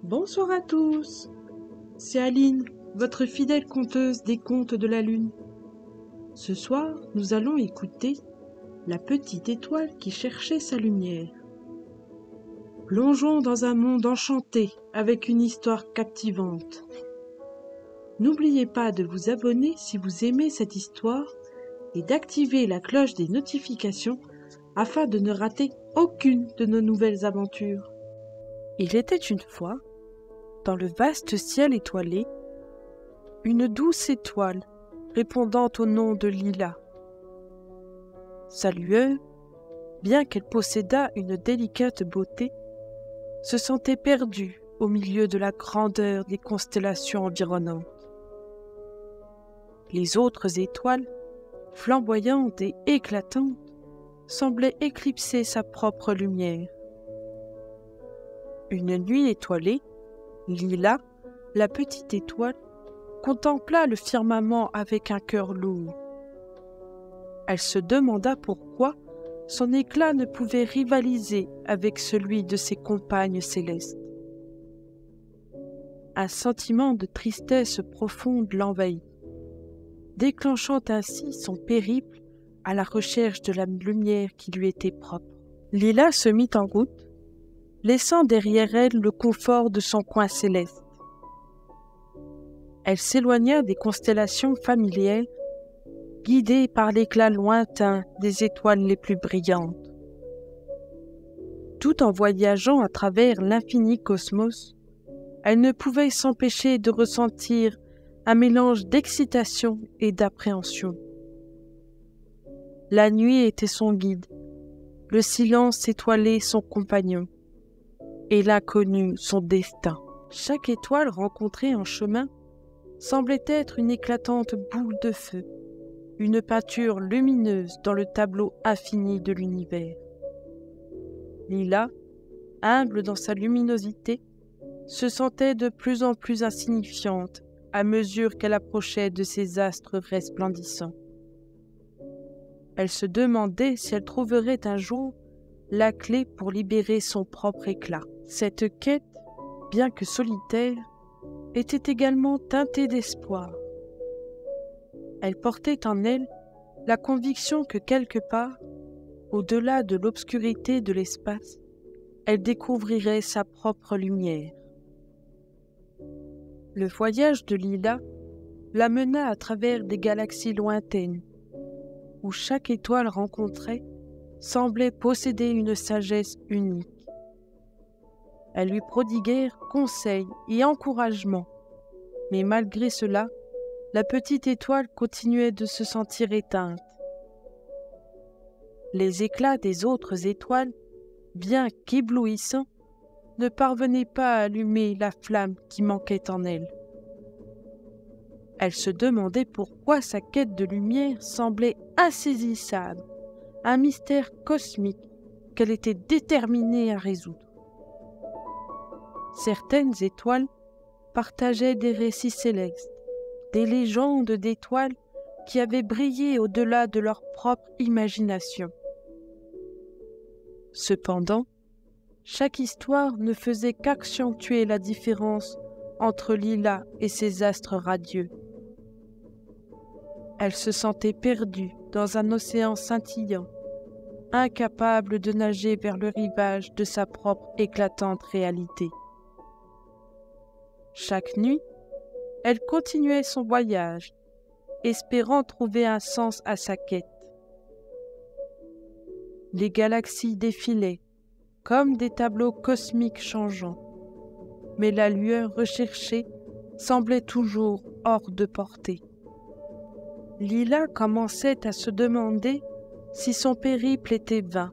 Bonsoir à tous, c'est Aline, votre fidèle conteuse des contes de la lune. Ce soir, nous allons écouter La petite étoile qui cherchait sa lumière. Plongeons dans un monde enchanté avec une histoire captivante. N'oubliez pas de vous abonner si vous aimez cette histoire et d'activer la cloche des notifications afin de ne rater aucune de nos nouvelles aventures. Il était une fois, dans le vaste ciel étoilé, une douce étoile répondant au nom de Lila. Sa lueur, bien qu'elle possédât une délicate beauté, se sentait perdue au milieu de la grandeur des constellations environnantes. Les autres étoiles, flamboyantes et éclatantes, semblaient éclipser sa propre lumière. Une nuit étoilée, Lila, la petite étoile, contempla le firmament avec un cœur lourd. Elle se demanda pourquoi son éclat ne pouvait rivaliser avec celui de ses compagnes célestes. Un sentiment de tristesse profonde l'envahit, déclenchant ainsi son périple à la recherche de la lumière qui lui était propre. Lila se mit en route, laissant derrière elle le confort de son coin céleste. Elle s'éloigna des constellations familières, guidée par l'éclat lointain des étoiles les plus brillantes. Tout en voyageant à travers l'infini cosmos, elle ne pouvait s'empêcher de ressentir un mélange d'excitation et d'appréhension. La nuit était son guide, le silence étoilé son compagnon, et l'inconnu son destin. Chaque étoile rencontrée en chemin semblait être une éclatante boule de feu, une peinture lumineuse dans le tableau infini de l'univers. Lila, humble dans sa luminosité, se sentait de plus en plus insignifiante à mesure qu'elle approchait de ces astres resplendissants. Elle se demandait si elle trouverait un jour la clé pour libérer son propre éclat. Cette quête, bien que solitaire, était également teintée d'espoir. Elle portait en elle la conviction que quelque part, au-delà de l'obscurité de l'espace, elle découvrirait sa propre lumière. Le voyage de Lila la mena à travers des galaxies lointaines, où chaque étoile rencontrée semblait posséder une sagesse unique. Elles lui prodiguèrent conseils et encouragements, mais malgré cela, la petite étoile continuait de se sentir éteinte. Les éclats des autres étoiles, bien qu'éblouissants, ne parvenaient pas à allumer la flamme qui manquait en elle. Elle se demandait pourquoi sa quête de lumière semblait insaisissable, un mystère cosmique qu'elle était déterminée à résoudre. Certaines étoiles partageaient des récits célestes, des légendes d'étoiles qui avaient brillé au-delà de leur propre imagination. Cependant, chaque histoire ne faisait qu'accentuer la différence entre Lila et ses astres radieux. Elle se sentait perdue dans un océan scintillant, incapable de nager vers le rivage de sa propre éclatante réalité. Chaque nuit, elle continuait son voyage, espérant trouver un sens à sa quête. Les galaxies défilaient, comme des tableaux cosmiques changeants, mais la lueur recherchée semblait toujours hors de portée. Lila commençait à se demander si son périple était vain,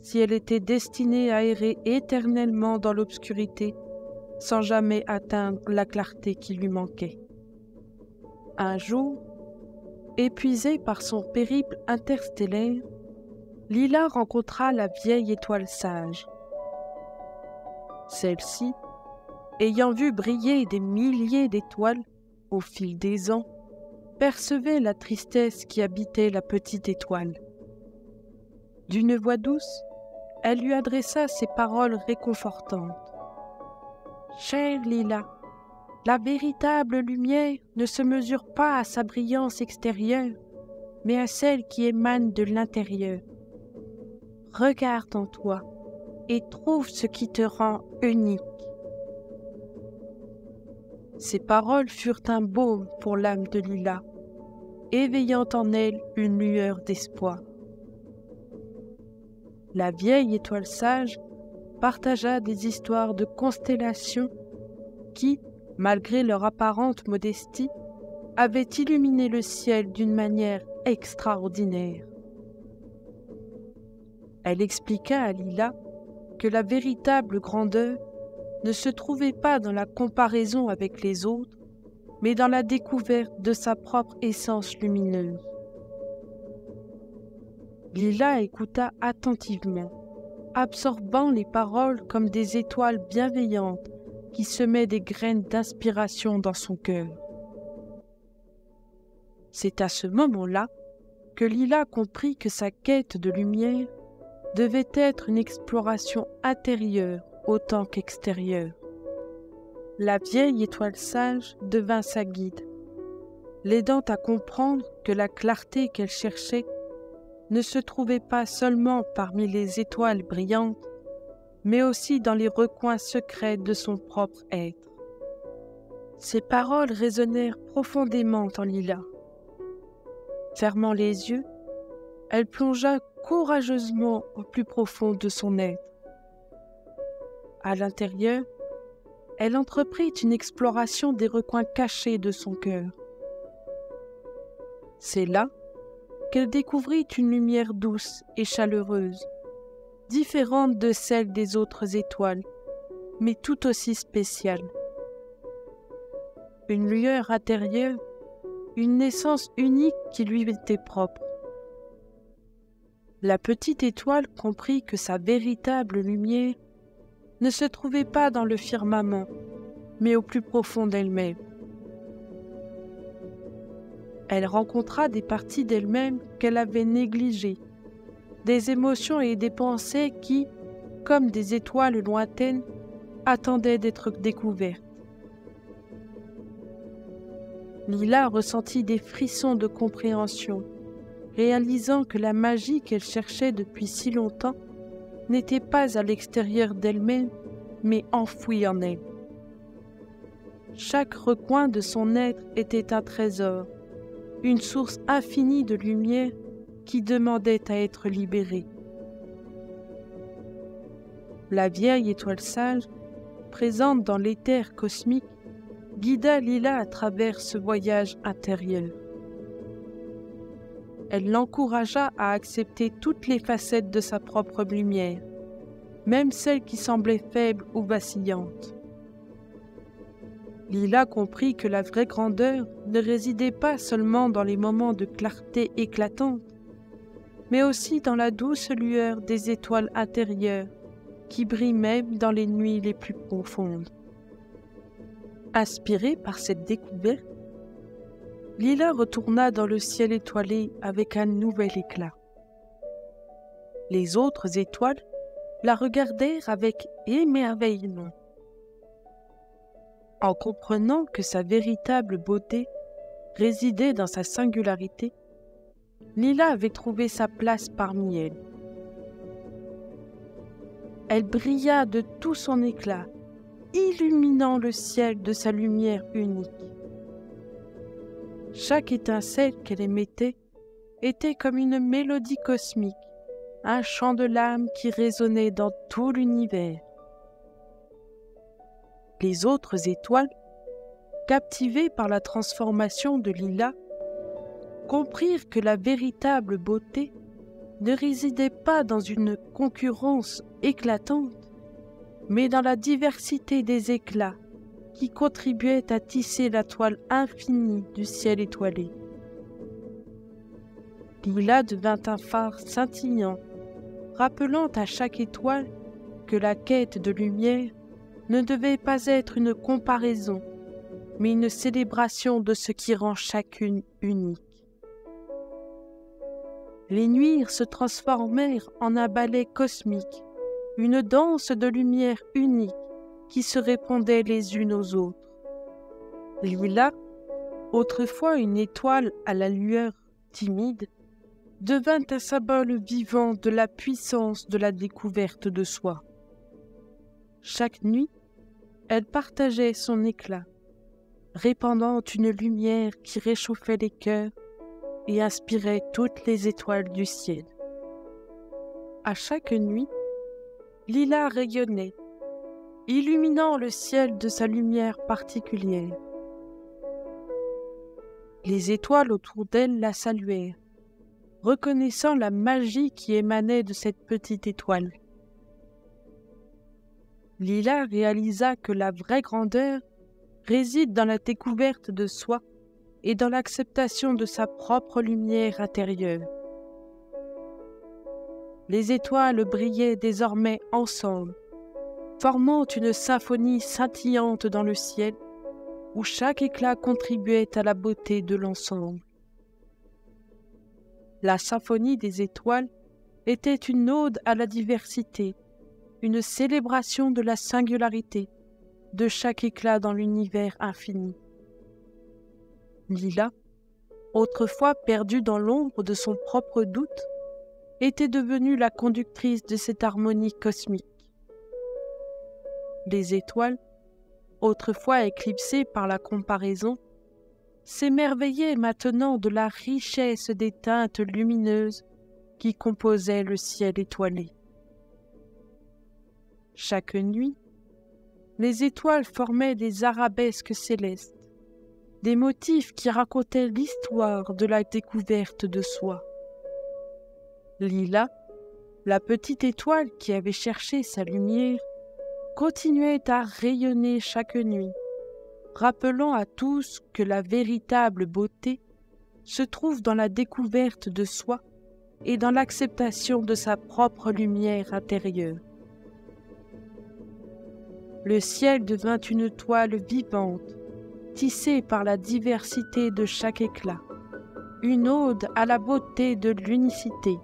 si elle était destinée à errer éternellement dans l'obscurité, sans jamais atteindre la clarté qui lui manquait. Un jour, épuisée par son périple interstellaire, Lila rencontra la vieille étoile sage. Celle-ci, ayant vu briller des milliers d'étoiles au fil des ans, percevait la tristesse qui habitait la petite étoile. D'une voix douce, elle lui adressa ces paroles réconfortantes. Chère Lila, la véritable lumière ne se mesure pas à sa brillance extérieure, mais à celle qui émane de l'intérieur. Regarde en toi et trouve ce qui te rend unique. » Ces paroles furent un baume pour l'âme de Lila, éveillant en elle une lueur d'espoir. La vieille étoile sage partagea des histoires de constellations qui, malgré leur apparente modestie, avaient illuminé le ciel d'une manière extraordinaire. Elle expliqua à Lila que la véritable grandeur ne se trouvait pas dans la comparaison avec les autres, mais dans la découverte de sa propre essence lumineuse. Lila écouta attentivement, absorbant les paroles comme des étoiles bienveillantes qui semaient des graines d'inspiration dans son cœur. C'est à ce moment-là que Lila comprit que sa quête de lumière devait être une exploration intérieure autant qu'extérieure. La vieille étoile sage devint sa guide, l'aidant à comprendre que la clarté qu'elle cherchait ne se trouvait pas seulement parmi les étoiles brillantes, mais aussi dans les recoins secrets de son propre être. Ces paroles résonnèrent profondément en Lila. Fermant les yeux, elle plongea courageusement au plus profond de son être. À l'intérieur, elle entreprit une exploration des recoins cachés de son cœur. C'est là qu'elle découvrit une lumière douce et chaleureuse, différente de celle des autres étoiles, mais tout aussi spéciale. Une lueur intérieure, une naissance unique qui lui était propre. La petite étoile comprit que sa véritable lumière ne se trouvait pas dans le firmament, mais au plus profond d'elle-même. Elle rencontra des parties d'elle-même qu'elle avait négligées, des émotions et des pensées qui, comme des étoiles lointaines, attendaient d'être découvertes. Lila ressentit des frissons de compréhension, réalisant que la magie qu'elle cherchait depuis si longtemps n'était pas à l'extérieur d'elle-même, mais enfouie en elle. Chaque recoin de son être était un trésor, une source infinie de lumière qui demandait à être libérée. La vieille étoile sage, présente dans l'éther cosmique, guida Lila à travers ce voyage intérieur. Elle l'encouragea à accepter toutes les facettes de sa propre lumière, même celles qui semblaient faibles ou vacillantes. Lila comprit que la vraie grandeur ne résidait pas seulement dans les moments de clarté éclatante, mais aussi dans la douce lueur des étoiles intérieures qui brillent même dans les nuits les plus profondes. Inspirée par cette découverte, Lila retourna dans le ciel étoilé avec un nouvel éclat. Les autres étoiles la regardèrent avec émerveillement. En comprenant que sa véritable beauté résidait dans sa singularité, Lila avait trouvé sa place parmi elles. Elle brilla de tout son éclat, illuminant le ciel de sa lumière unique. Chaque étincelle qu'elle émettait était comme une mélodie cosmique, un chant de l'âme qui résonnait dans tout l'univers. Les autres étoiles, captivées par la transformation de Lila, comprirent que la véritable beauté ne résidait pas dans une concurrence éclatante, mais dans la diversité des éclats qui contribuaient à tisser la toile infinie du ciel étoilé. Lila devint un phare scintillant, rappelant à chaque étoile que la quête de lumière ne devait pas être une comparaison, mais une célébration de ce qui rend chacune unique. Les nuits se transformèrent en un ballet cosmique, une danse de lumière unique, qui se répondaient les unes aux autres. Lila, autrefois une étoile à la lueur timide, devint un symbole vivant de la puissance de la découverte de soi. Chaque nuit, elle partageait son éclat, répandant une lumière qui réchauffait les cœurs et inspirait toutes les étoiles du ciel. À chaque nuit, Lila rayonnait, illuminant le ciel de sa lumière particulière. Les étoiles autour d'elle la saluèrent, reconnaissant la magie qui émanait de cette petite étoile. Lila réalisa que la vraie grandeur réside dans la découverte de soi et dans l'acceptation de sa propre lumière intérieure. Les étoiles brillaient désormais ensemble, formant une symphonie scintillante dans le ciel, où chaque éclat contribuait à la beauté de l'ensemble. La symphonie des étoiles était une ode à la diversité, une célébration de la singularité de chaque éclat dans l'univers infini. Lila, autrefois perdue dans l'ombre de son propre doute, était devenue la conductrice de cette harmonie cosmique. Les étoiles, autrefois éclipsées par la comparaison, s'émerveillaient maintenant de la richesse des teintes lumineuses qui composaient le ciel étoilé. Chaque nuit, les étoiles formaient des arabesques célestes, des motifs qui racontaient l'histoire de la découverte de soi. Lila, la petite étoile qui avait cherché sa lumière, continuait à rayonner chaque nuit, rappelant à tous que la véritable beauté se trouve dans la découverte de soi et dans l'acceptation de sa propre lumière intérieure. Le ciel devint une toile vivante, tissée par la diversité de chaque éclat, une ode à la beauté de l'unicité.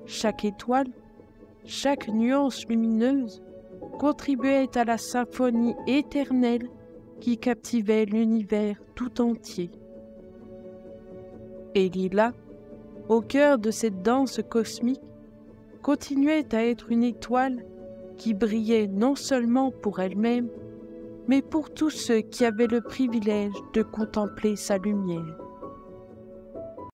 Chaque étoile, chaque nuance lumineuse contribuait à la symphonie éternelle qui captivait l'univers tout entier. Et Lila, au cœur de cette danse cosmique, continuait à être une étoile qui brillait non seulement pour elle-même, mais pour tous ceux qui avaient le privilège de contempler sa lumière.